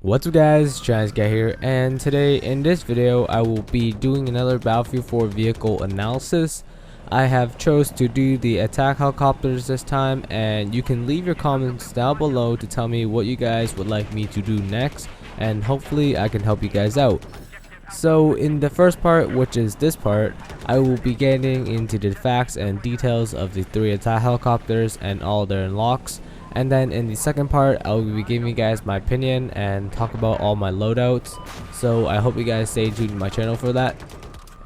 What's up guys, Guy here, and today in this video I will be doing another Battlefield 4 vehicle analysis. I have chose to do the attack helicopters this time, and you can leave your comments down below to tell me what you guys would like me to do next, and hopefully I can help you guys out. So in the first part, which is this part, I will be getting into the facts and details of the 3 attack helicopters and all their unlocks. And then in the second part, I will be giving you guys my opinion and talk about all my loadouts. So I hope you guys stay tuned to my channel for that.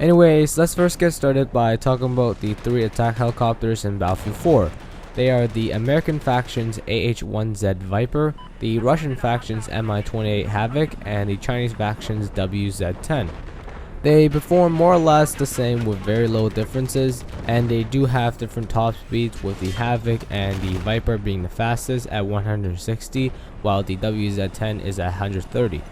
Anyways, let's first get started by talking about the 3 attack helicopters in Battlefield 4. They are the American faction's AH-1Z Viper, the Russian faction's Mi-28 Havoc, and the Chinese faction's WZ-10. They perform more or less the same with very low differences, and they do have different top speeds, with the Havoc and the Viper being the fastest at 160 while the WZ-10 is at 130.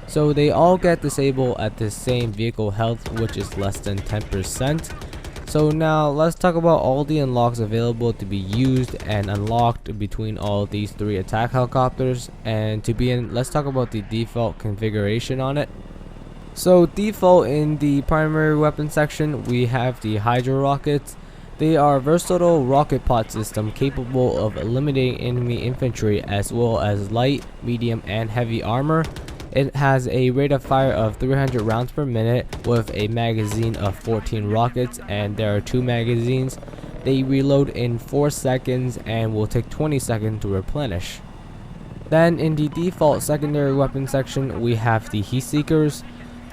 So they all get disabled at the same vehicle health, which is less than 10%. So now let's talk about all the unlocks available to be used and unlocked between all these 3 attack helicopters, and to begin, let's talk about the default configuration on it. So default in the primary weapon section, we have the HYDRA rockets. They are a versatile rocket pod system capable of eliminating enemy infantry as well as light, medium, and heavy armor. It has a rate of fire of 300 rounds per minute with a magazine of 14 rockets, and there are 2 magazines. They reload in 4 seconds and will take 20 seconds to replenish. Then in the default secondary weapon section, we have the heat seekers.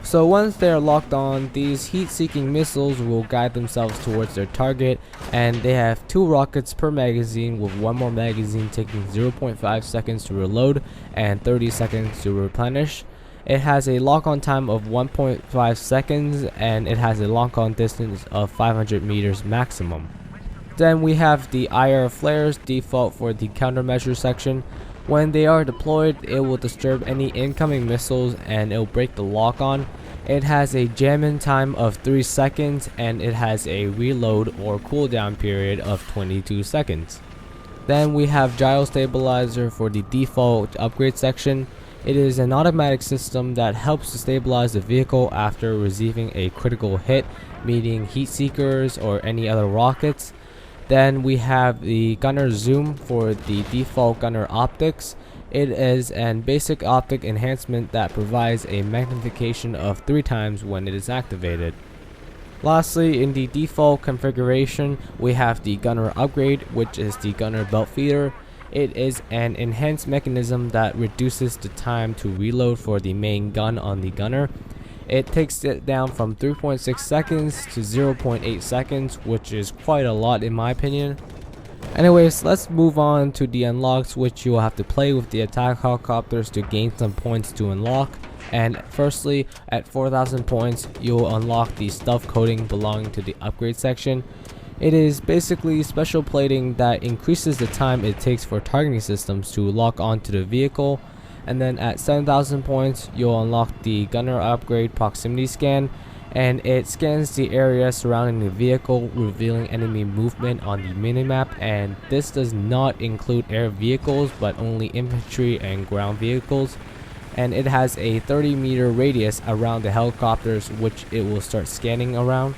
So once they are locked on, these heat-seeking missiles will guide themselves towards their target, and they have 2 rockets per magazine, with 1 more magazine taking 0.5 seconds to reload and 30 seconds to replenish. It has a lock-on time of 1.5 seconds, and it has a lock-on distance of 500 meters maximum. Then we have the IR flares default for the countermeasure section. When they are deployed, it will disturb any incoming missiles and it will break the lock-on. It has a jam-in time of 3 seconds, and it has a reload or cooldown period of 22 seconds. Then we have gyro stabilizer for the default upgrade section. It is an automatic system that helps to stabilize the vehicle after receiving a critical hit, meaning heat seekers or any other rockets. Then we have the gunner zoom for the default gunner optics. It is an basic optic enhancement that provides a magnification of 3 times when it is activated. Lastly, in the default configuration, we have the gunner upgrade, which is the gunner belt feeder. It is an enhanced mechanism that reduces the time to reload for the main gun on the gunner. It takes it down from 3.6 seconds to 0.8 seconds, which is quite a lot in my opinion. Anyways, let's move on to the unlocks, which you will have to play with the attack helicopters to gain some points to unlock. And firstly, at 4,000 points, you'll unlock the stealth coating belonging to the upgrade section. It is basically special plating that increases the time it takes for targeting systems to lock onto the vehicle. And then at 7,000 points, you'll unlock the gunner upgrade proximity scan, and it scans the area surrounding the vehicle, revealing enemy movement on the minimap. And this does not include air vehicles, but only infantry and ground vehicles. And it has a 30-meter radius around the helicopters, which it will start scanning around.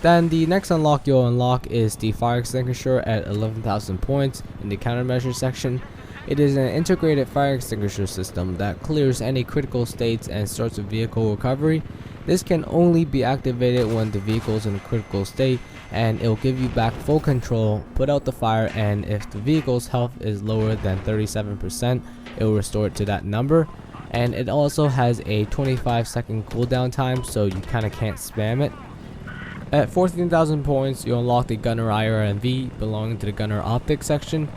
Then the next unlock you'll unlock is the fire extinguisher at 11,000 points in the countermeasure section. It is an integrated fire extinguisher system that clears any critical states and starts a vehicle recovery. This can only be activated when the vehicle is in a critical state, and it will give you back full control, put out the fire, and if the vehicle's health is lower than 37%, it will restore it to that number. And it also has a 25-second cooldown time, so you kinda can't spam it. At 14,000 points, you'll unlock the gunner IRNV belonging to the gunner optics section.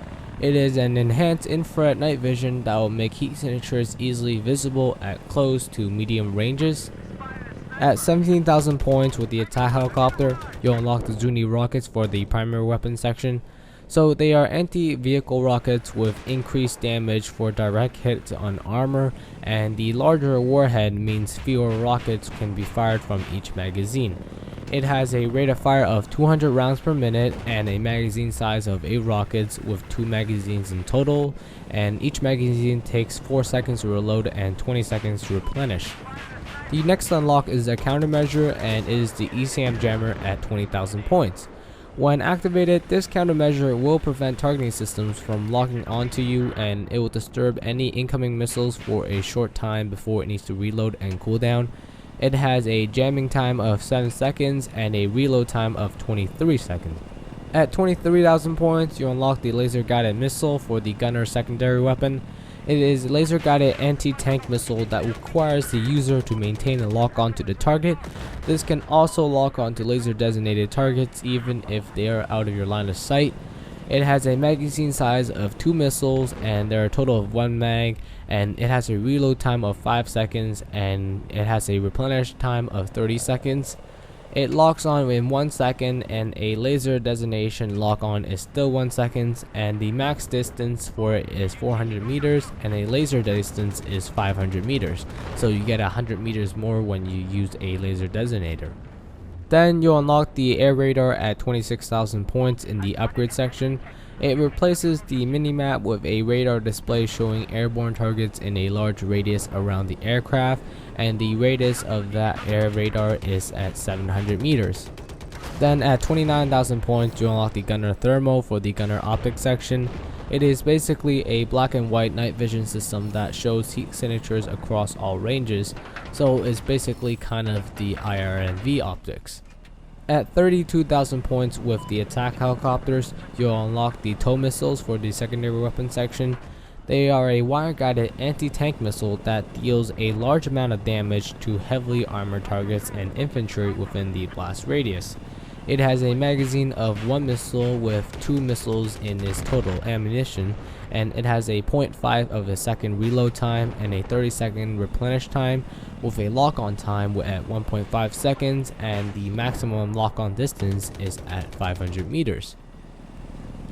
It is an enhanced infrared night vision that will make heat signatures easily visible at close to medium ranges. At 17,000 points with the attack helicopter, you'll unlock the ZUNI rockets for the primary weapon section. So they are anti-vehicle rockets with increased damage for direct hits on armor, and the larger warhead means fewer rockets can be fired from each magazine. It has a rate of fire of 200 rounds per minute and a magazine size of 8 rockets with 2 magazines in total, and each magazine takes 4 seconds to reload and 20 seconds to replenish. The next unlock is a countermeasure, and it is the ECM jammer at 20,000 points. When activated, this countermeasure will prevent targeting systems from locking onto you, and it will disturb any incoming missiles for a short time before it needs to reload and cool down. It has a jamming time of 7 seconds and a reload time of 23 seconds. At 23,000 points, you unlock the laser guided missile for the gunner secondary weapon. It is a laser guided anti-tank missile that requires the user to maintain a lock onto the target. This can also lock onto laser designated targets even if they are out of your line of sight. It has a magazine size of 2 missiles, and there are a total of 1 mag, and it has a reload time of 5 seconds, and it has a replenish time of 30 seconds. It locks on in 1 second, and a laser designation lock on is still 1 second, and the max distance for it is 400 meters, and a laser distance is 500 meters, so you get 100 meters more when you use a laser designator. Then you'll unlock the air radar at 26,000 points in the upgrade section. It replaces the minimap with a radar display showing airborne targets in a large radius around the aircraft, and the radius of that air radar is at 700 meters. Then at 29,000 points, you unlock the gunner thermal for the gunner optics section. It is basically a black and white night vision system that shows heat signatures across all ranges, so it's basically kind of the IRNV optics. At 32,000 points with the attack helicopters, you'll unlock the tow missiles for the secondary weapon section. They are a wire-guided anti-tank missile that deals a large amount of damage to heavily armored targets and infantry within the blast radius. It has a magazine of 1 missile with 2 missiles in its total ammunition, and it has a 0.5 of a second reload time and a 30-second replenish time, with a lock-on time at 1.5 seconds, and the maximum lock-on distance is at 500 meters.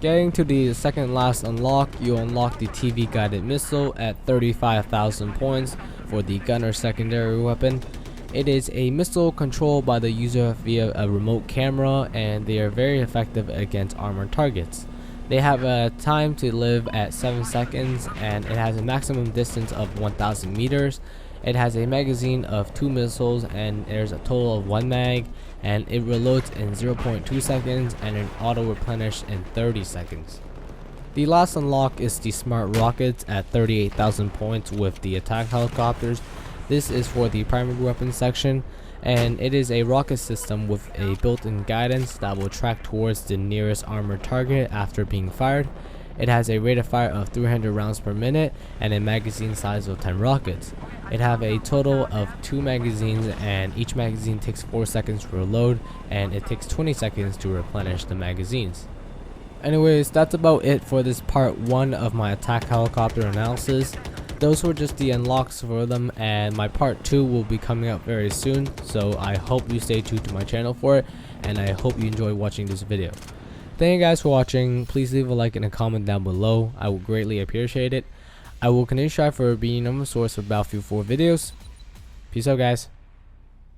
Getting to the second last unlock, you unlock the TV guided missile at 35,000 points for the gunner secondary weapon. It is a missile controlled by the user via a remote camera, and they are very effective against armored targets. They have a time to live at 7 seconds, and it has a maximum distance of 1,000 meters. It has a magazine of 2 missiles, and there's a total of 1 mag, and it reloads in 0.2 seconds and an auto replenish in 30 seconds. The last unlock is the smart rockets at 38,000 points with the attack helicopters. This is for the primary weapons section, and it is a rocket system with a built-in guidance that will track towards the nearest armored target after being fired. It has a rate of fire of 300 rounds per minute and a magazine size of 10 rockets. It have a total of 2 magazines, and each magazine takes 4 seconds to reload, and it takes 20 seconds to replenish the magazines. Anyways, that's about it for this part 1 of my attack helicopter analysis. Those were just the unlocks for them, and my part 2 will be coming out very soon, so I hope you stay tuned to my channel for it, and I hope you enjoy watching this video. Thank you guys for watching. Please leave a like and a comment down below. I would greatly appreciate it. I will continue to strive for being number source for Battlefield 4 videos. Peace out, guys.